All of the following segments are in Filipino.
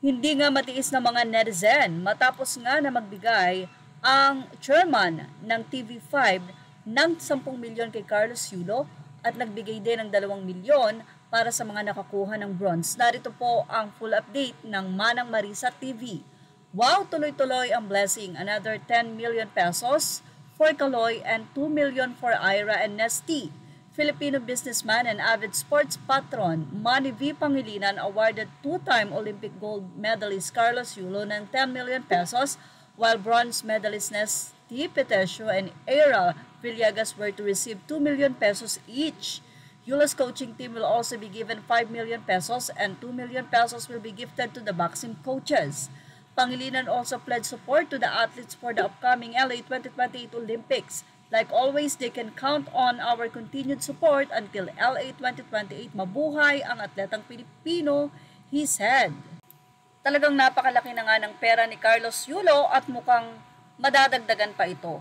Hindi nga matiis ng mga netizen matapos nga na magbigay ang chairman ng TV5 ng 10 milyon kay Carlos Yulo at nagbigay din ng 2 milyon para sa mga nakakuha ng bronze. Narito po ang full update ng Manang Marisa TV. Wow, tuloy-tuloy ang blessing. Another 10 million pesos for Kaloy and 2 million for Ira and Nesty. Filipino businessman and avid sports patron Manny V. Pangilinan awarded two-time Olympic gold medalist Carlos Yulo ng 10 million pesos, while bronze medalist Nesty Petesio and Ira Villegas were to receive 2 million pesos each. Yulo's coaching team will also be given 5 million pesos and 2 million pesos will be gifted to the boxing coaches. Pangilinan also pledged support to the athletes for the upcoming LA 2028 Olympics. Like always, they can count on our continued support until LA 2028. Mabuhay ang atletang Pilipino, he said. Talagang napakalaki na nga ng pera ni Carlos Yulo at mukhang madadagdagan pa ito.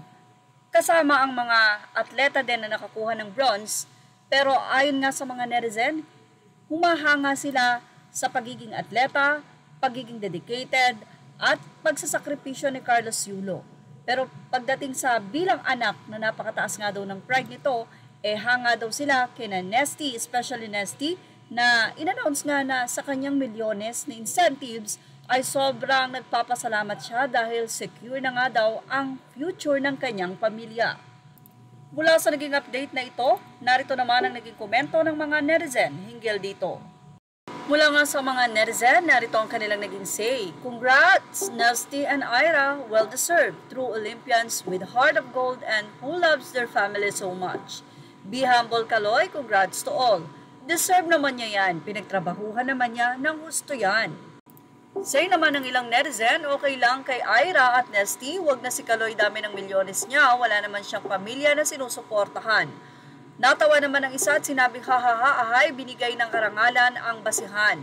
Kasama ang mga atleta din na nakakuha ng bronze, pero ayon nga sa mga netizen, humahanga sila sa pagiging atleta, pagiging dedicated, at pagsasakripisyo ni Carlos Yulo. Pero pagdating sa bilang anak na napakataas nga daw ng pride nito, hanga daw sila kina Nesty, especially Nesty, na in-announce nga na sa kanyang milyones na incentives ay sobrang nagpapasalamat siya dahil secure na nga daw ang future ng kanyang pamilya. Mula sa naging update na ito, narito naman ang naging komento ng mga netizen hinggil dito. Mula nga sa mga netizen, narito ang kanilang naging say. Congrats, Nesty and Ira, well-deserved, true Olympians with heart of gold and who loves their family so much. Be humble, Kaloy, congrats to all. Deserve naman niya yan, pinagtrabahuhan naman niya ng gusto yan. Say naman ng ilang netizen, okay lang kay Ira at Nesty, wag na si Kaloy dami ng milyones niya, wala naman siyang pamilya na sinusuportahan. Natawa naman ang isa at sinabing hahaha ahay, binigay ng karangalan ang basihan.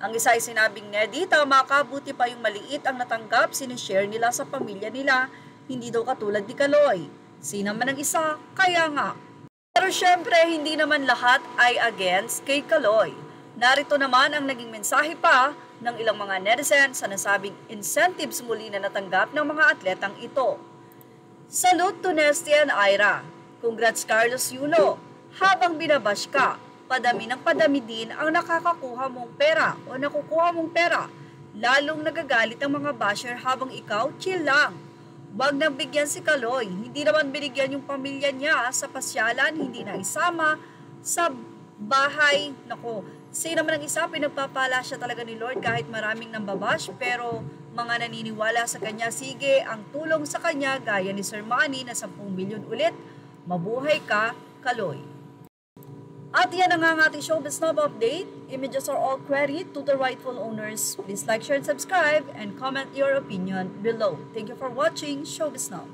Ang isa ay sinabing Nedy, tama ka, buti pa yung maliit ang natanggap, sinishare nila sa pamilya nila, hindi daw katulad ni Kaloy. Sino man ang isa, kaya nga. Pero syempre, hindi naman lahat ay against kay Kaloy. Narito naman ang naging mensahe pa ng ilang mga netizen sa nasabing incentives muli na natanggap ng mga atletang ito. Salute to Nesty and Ira. Congrats Carlos Yulo. Habang binabash ka, padami ng padami din ang nakakakuha mong pera o nakukuha mong pera. Lalong nagagalit ang mga basher habang ikaw, chill lang. Wag nang bigyan si Kaloy. Hindi naman binigyan yung pamilya niya sa pasyalan, hindi na isama sa bahay. Nako, say naman ang isa, pinagpapala siya talaga ni Lord kahit maraming nambabash, pero mga naniniwala sa kanya, sige, ang tulong sa kanya gaya ni Sir Manny na 10 milyon ulit. Mabuhay ka, Kaloy. At yan ang ating Showbiz Snob update. Images are all credit to the rightful owners. Please like, share, and subscribe, and comment your opinion below. Thank you for watching Showbiz Snob.